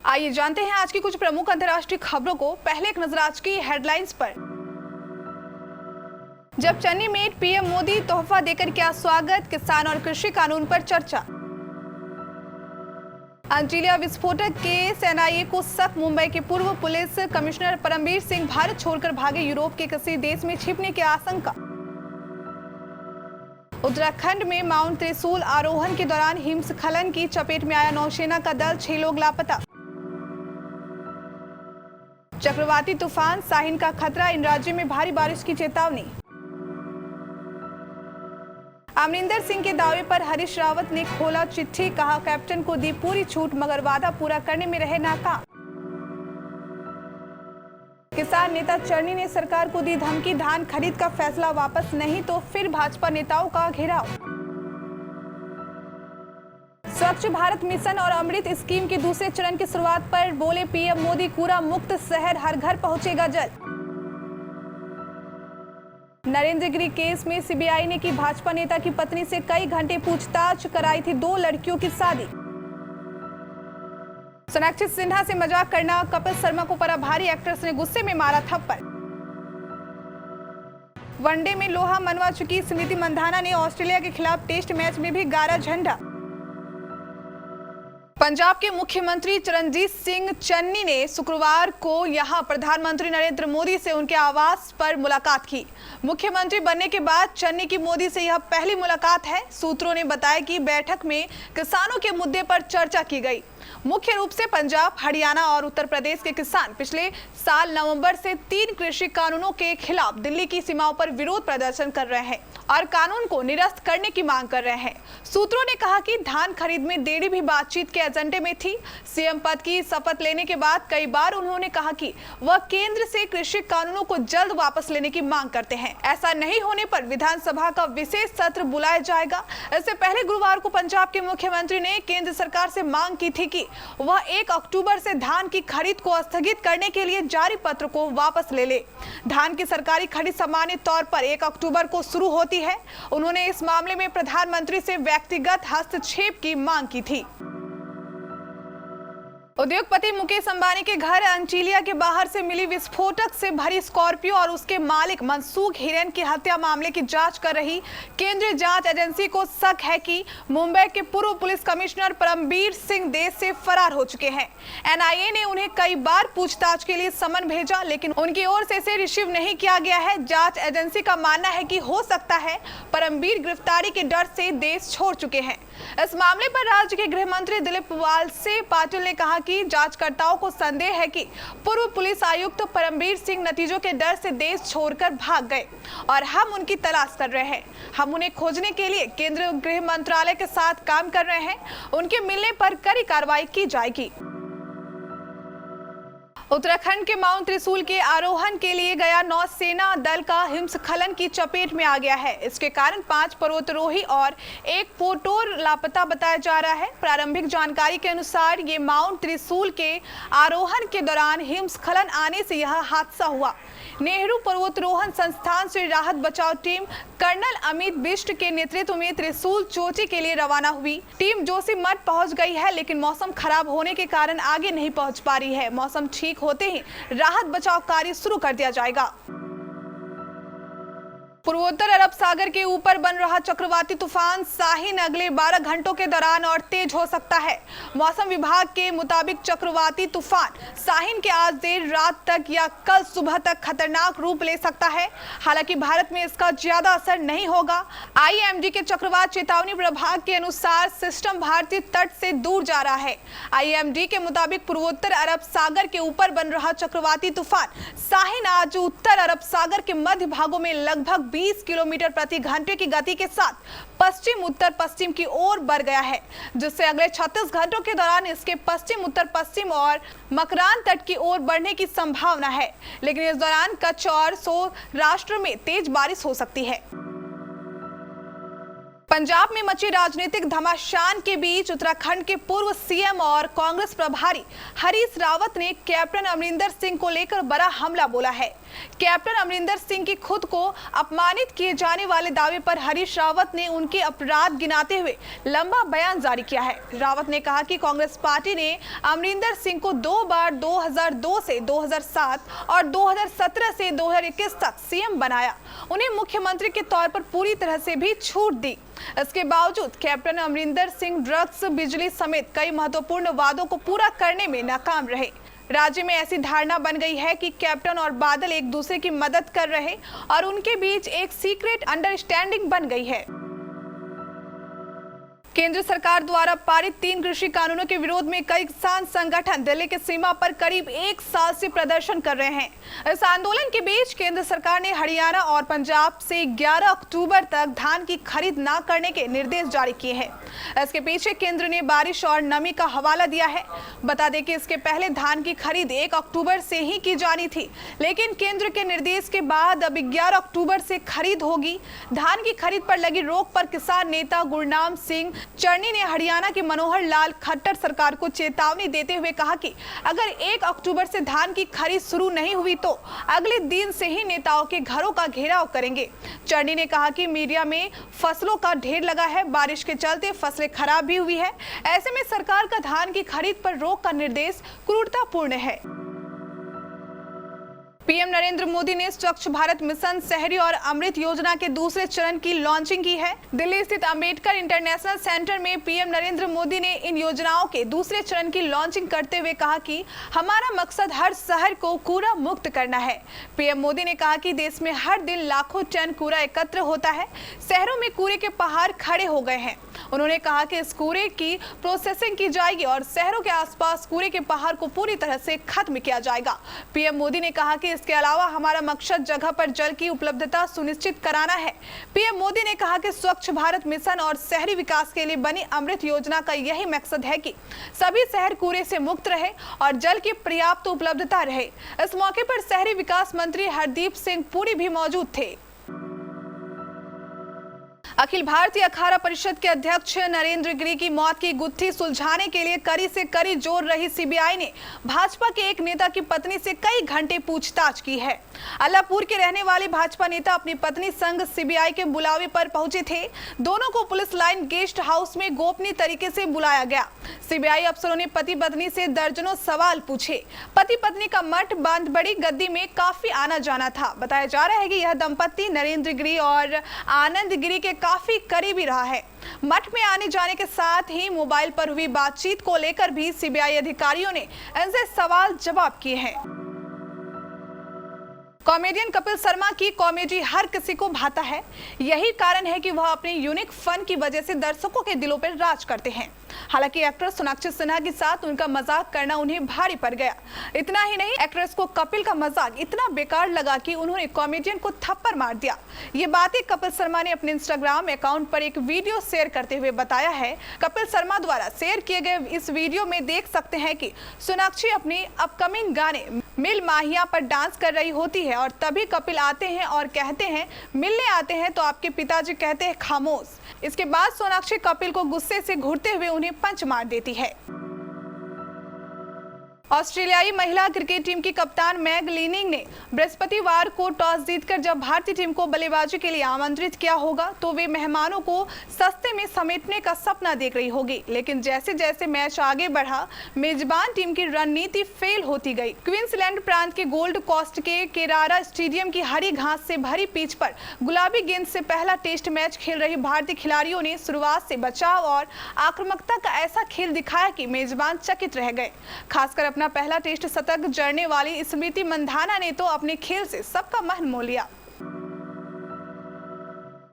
आइए जानते हैं आज की कुछ प्रमुख अंतर्राष्ट्रीय खबरों को। पहले एक नजर आज की हेडलाइंस पर। जब चन्नी में पीएम मोदी, तोहफा देकर किया स्वागत, किसान और कृषि कानून पर चर्चा। अंटिलिया विस्फोटक केस, एनआईए को शक, मुंबई के पूर्व पुलिस कमिश्नर परमबीर सिंह भारत छोड़कर भागे, यूरोप के किसी देश में छिपने की आशंका। उत्तराखंड में माउंट त्रिशूल आरोहण के दौरान हिमस्खलन की चपेट में आया नौसेना का दल, 6 लोग लापता। चक्रवाती तूफान साहिन का खतरा, इन राज्यों में भारी बारिश की चेतावनी। अमरिंदर सिंह के दावे पर हरीश रावत ने खोला चिट्ठी, कहा कैप्टन को दी पूरी छूट मगर वादा पूरा करने में रहे नाकाम। किसान नेता चरनी ने सरकार को दी धमकी, धान खरीद का फैसला वापस नहीं तो फिर भाजपा नेताओं का घेराव। स्वच्छ भारत मिशन और अमृत स्कीम के दूसरे चरण की शुरुआत पर बोले पीएम मोदी, कूड़ा मुक्त शहर, हर घर पहुंचेगा जल। नरेंद्र गिरी केस में सीबीआई ने की भाजपा नेता की पत्नी से कई घंटे पूछताछ, कराई थी 2 लड़कियों की शादी। सोनाक्षी सिन्हा से मजाक करना, कपिल शर्मा को पड़ा भारी, एक्ट्रेस ने गुस्से में मारा थप्पड़। वनडे में लोहा मनवा चुकी स्मृति मंधाना ने ऑस्ट्रेलिया के खिलाफ टेस्ट मैच में भी गाड़ा झंडा। पंजाब के मुख्यमंत्री चरणजीत सिंह चन्नी ने शुक्रवार को यहां प्रधानमंत्री नरेंद्र मोदी से उनके आवास पर मुलाकात की। मुख्यमंत्री बनने के बाद चन्नी की मोदी से यह पहली मुलाकात है। सूत्रों ने बताया कि बैठक में किसानों के मुद्दे पर चर्चा की गई। मुख्य रूप से पंजाब, हरियाणा और उत्तर प्रदेश के किसान पिछले साल नवंबर से 3 कृषि कानूनों के खिलाफ दिल्ली की सीमाओं पर विरोध प्रदर्शन कर रहे हैं और कानून को निरस्त करने की मांग कर रहे हैं। सूत्रों ने कहा कि धान खरीद में देरी भी बातचीत के एजेंडे में थी। सीएम पद की शपथ लेने के बाद कई बार उन्होंने कहा कि वह केंद्र से कृषि कानूनों को जल्द वापस लेने की मांग करते हैं। ऐसा नहीं होने पर विधानसभा का विशेष सत्र बुलाया जाएगा। इससे पहले गुरुवार को पंजाब के मुख्यमंत्री ने केंद्र सरकार से मांग की थी कि वह 1 अक्टूबर से धान की खरीद को स्थगित करने के लिए जारी पत्र को वापस ले ले। धान की सरकारी खरीद सामान्य तौर पर 1 अक्टूबर को शुरू होती है। उन्होंने इस मामले में प्रधानमंत्री से व्यक्तिगत हस्तक्षेप की मांग की थी। उद्योगपति मुकेश अंबानी के घर अंटिलिया के बाहर से मिली विस्फोटक से भरी स्कॉर्पियो और उसके मालिक मनसूख हिरेन की हत्या मामले की जांच कर रही केंद्रीय जांच एजेंसी को शक है कि मुंबई के पूर्व पुलिस कमिश्नर परमबीर सिंह देश से फरार हो चुके हैं। एनआईए ने उन्हें कई बार पूछताछ के लिए समन भेजा, लेकिन उनकी ओर से इसे रिसीव नहीं किया गया है। जांच एजेंसी का मानना है कि हो सकता है परमबीर गिरफ्तारी के डर से देश छोड़ चुके हैं। इस मामले पर राज्य के गृह मंत्री दिलीप वालसे पाटिल ने कहा कि जांचकर्ताओं को संदेह है कि पूर्व पुलिस आयुक्त परमबीर सिंह नतीजों के डर से देश छोड़कर भाग गए और हम उनकी तलाश कर रहे हैं। हम उन्हें खोजने के लिए केंद्रीय गृह मंत्रालय के साथ काम कर रहे हैं। उनके मिलने पर कड़ी कार्रवाई की जाएगी। उत्तराखंड के माउंट त्रिशूल के आरोहण के लिए गया नौसेना दल का हिमस्खलन की चपेट में आ गया है। इसके कारण 5 पर्वतारोही और 1 पोर्टर लापता बताया जा रहा है। प्रारंभिक जानकारी के अनुसार ये माउंट त्रिशूल के आरोहण के दौरान हिमस्खलन आने से यह हादसा हुआ। नेहरू पर्वतारोहण संस्थान से राहत बचाव टीम कर्नल अमित बिष्ट के नेतृत्व में त्रिशूल चोटी के लिए रवाना हुई। टीम जोशीमठ पहुंच गई है, लेकिन मौसम खराब होने के कारण आगे नहीं पहुंच पा रही है। मौसम ठीक होते ही राहत बचाव कार्य शुरू कर दिया जाएगा। पूर्वोत्तर अरब सागर के ऊपर बन रहा चक्रवाती तूफान साहिन अगले 12 घंटों के दौरान और तेज हो सकता है। मौसम विभाग के मुताबिक चक्रवाती तूफान साहिन के आज देर रात तक या कल सुबह तक खतरनाक रूप ले सकता है। हालांकि भारत में इसका ज्यादा असर नहीं होगा। आईएमडी के चक्रवात चेतावनी प्रभाग के अनुसार सिस्टम भारतीय तट से दूर जा रहा है। आईएमडी के मुताबिक पूर्वोत्तर अरब सागर के ऊपर बन रहा चक्रवाती तूफान साहिन आज उत्तर अरब सागर के मध्य भागों में लगभग 20 किलोमीटर प्रति घंटे की गति के साथ पश्चिम उत्तर पश्चिम की ओर बढ़ गया है, जिससे अगले 36 घंटों के दौरान इसके पश्चिम उत्तर पश्चिम और मकरान तट की ओर बढ़ने की संभावना है। लेकिन इस दौरान कच्छ और सौराष्ट्र में तेज बारिश हो सकती है। पंजाब में मची राजनीतिक घमासान के बीच उत्तराखंड के पूर्व सीएम और कांग्रेस प्रभारी हरीश रावत ने कैप्टन अमरिंदर सिंह को लेकर बड़ा हमला बोला है। कैप्टन अमरिंदर सिंह की खुद को अपमानित किए जाने वाले दावे पर हरीश रावत ने उनके अपराध गिनाते हुए लंबा बयान जारी किया है। रावत ने कहा कि कांग्रेस पार्टी ने अमरिंदर सिंह को 2 बार 2002 से 2007 और 2017 से 2021 तक सीएम बनाया, उन्हें मुख्यमंत्री के तौर पर पूरी तरह से भी छूट दी। इसके बावजूद कैप्टन अमरिंदर सिंह ड्रग्स, बिजली समेत कई महत्वपूर्ण वादों को पूरा करने में नाकाम रहे। राज्य में ऐसी धारणा बन गई है कि कैप्टन और बादल एक दूसरे की मदद कर रहे और उनके बीच एक सीक्रेट अंडरस्टैंडिंग बन गई है। केंद्र सरकार द्वारा पारित 3 कृषि कानूनों के विरोध में कई किसान संगठन दिल्ली की सीमा पर करीब 1 साल से प्रदर्शन कर रहे हैं। इस आंदोलन के बीच केंद्र सरकार ने हरियाणा और पंजाब से 11 अक्टूबर तक धान की खरीद न करने के निर्देश जारी किए हैं। इसके पीछे केंद्र ने बारिश और नमी का हवाला दिया है। बता दें कि इसके पहले धान की खरीद 1 अक्टूबर से ही की जानी थी, लेकिन केंद्र के निर्देश के बाद अब 11 अक्टूबर से खरीद होगी। धान की खरीद पर लगी रोक पर किसान नेता गुरनाम सिंह चन्नी ने हरियाणा की मनोहर लाल खट्टर सरकार को चेतावनी देते हुए कहा कि अगर 1 अक्टूबर से धान की खरीद शुरू नहीं हुई तो अगले दिन से ही नेताओं के घरों का घेराव करेंगे। चन्नी ने कहा कि मीडिया में फसलों का ढेर लगा है, बारिश के चलते फसलें खराब भी हुई है। ऐसे में सरकार का धान की खरीद पर रोक का निर्देश क्रूरतापूर्ण है। पीएम नरेंद्र मोदी ने स्वच्छ भारत मिशन शहरी और अमृत योजना के दूसरे चरण की लॉन्चिंग की है। दिल्ली स्थित अंबेडकर इंटरनेशनल सेंटर में पीएम नरेंद्र मोदी ने इन योजनाओं के दूसरे चरण की लॉन्चिंग करते हुए कहा कि हमारा मकसद हर शहर को कूड़ा मुक्त करना है। पीएम मोदी ने कहा कि देश में हर दिन लाखों टन कूड़ा एकत्र होता है। शहरों में कूड़े के पहाड़ खड़े हो गए हैं। उन्होंने कहा कि इस कूड़े की प्रोसेसिंग की जाएगी और शहरों के आसपास कूड़े के पहाड़ को पूरी तरह से खत्म किया जाएगा। पीएम मोदी ने कहा कि इसके अलावा हमारा मकसद जगह पर जल की उपलब्धता सुनिश्चित कराना है। पीएम मोदी ने कहा कि स्वच्छ भारत मिशन और शहरी विकास के लिए बनी अमृत योजना का यही मकसद है कि सभी शहर कूड़े से मुक्त रहे और जल की पर्याप्त उपलब्धता रहे। इस मौके पर शहरी विकास मंत्री हरदीप सिंह पुरी भी मौजूद थे। अखिल भारतीय अखाड़ा परिषद के अध्यक्ष नरेंद्र गिरी की मौत की गुत्थी सुलझाने के लिए कड़ी से कड़ी जोड़ रही सीबीआई ने भाजपा के एक नेता की पत्नी से कई घंटे पूछताछ की है। अल्लाहपुर के रहने वाले भाजपा नेता अपनी पत्नी संग सीबीआई के बुलावे पर पहुंचे थे। दोनों को पुलिस लाइन गेस्ट हाउस में गोपनीय तरीके से बुलाया गया। सीबीआई अफसरों ने पति पत्नी से दर्जनों सवाल पूछे। पति पत्नी का मठ बांध बड़ी गद्दी में काफी आना जाना था। बताया जा रहा है कि यह दंपत्ति नरेंद्र गिरी और आनंद गिरी के काफी करीबी रहा है। मठ में आने जाने के साथ ही मोबाइल पर हुई बातचीत को लेकर भी सीबीआई अधिकारियों ने इनसे सवाल जवाब किए हैं। कॉमेडियन कपिल शर्मा की कॉमेडी हर किसी को भाता है। यही कारण है कि वह अपने यूनिक फन की वजह से दर्शकों के दिलों पर राज करते हैं। हालांकि एक्ट्रेस सोनाक्षी सिन्हा के साथ उनका मजाक करना उन्हें भारी पड़ गया। इतना ही नहीं, एक्ट्रेस को कपिल का मजाक इतना बेकार लगा कि उन्होंने कॉमेडियन को थप्पड़ मार दिया। ये बातें कपिल शर्मा ने अपने इंस्टाग्राम अकाउंट पर एक वीडियो शेयर करते हुए बताया है। कपिल शर्मा द्वारा शेयर किए गए इस वीडियो में देख सकते हैं कि सोनाक्षी अपने अपकमिंग गाने मिल माहिया पर डांस कर रही होती है और तभी कपिल आते हैं और कहते हैं मिलने आते हैं तो आपके पिताजी कहते हैं खामोश। इसके बाद सोनाक्षी कपिल को गुस्से से घूरते हुए उन्हें पंच मार देती है। ऑस्ट्रेलियाई महिला क्रिकेट टीम की कप्तान मैग लीनिंग ने बृहस्पतिवार को टॉस जीतकर जब भारतीय टीम को बल्लेबाजी के लिए आमंत्रित किया होगा तो वे मेहमानों को सस्ते में समेटने का सपना देख रही होगी। लेकिन जैसे जैसे मैच आगे बढ़ा, मेजबान टीम की रणनीति फेल होती गई। क्वींसलैंड प्रांत के गोल्ड कोस्ट के केरारा स्टेडियम की हरी घास से भरी पिच पर गुलाबी गेंद से पहला टेस्ट मैच खेल रही भारतीय खिलाड़ियों ने शुरुआत से बचाव और आक्रामकता का ऐसा खेल दिखाया कि मेजबान चकित रह गए। खासकर अपना पहला टेस्ट शतक जड़ने वाली स्मृति मंधाना ने तो अपने खेल से सबका मन मोह लिया।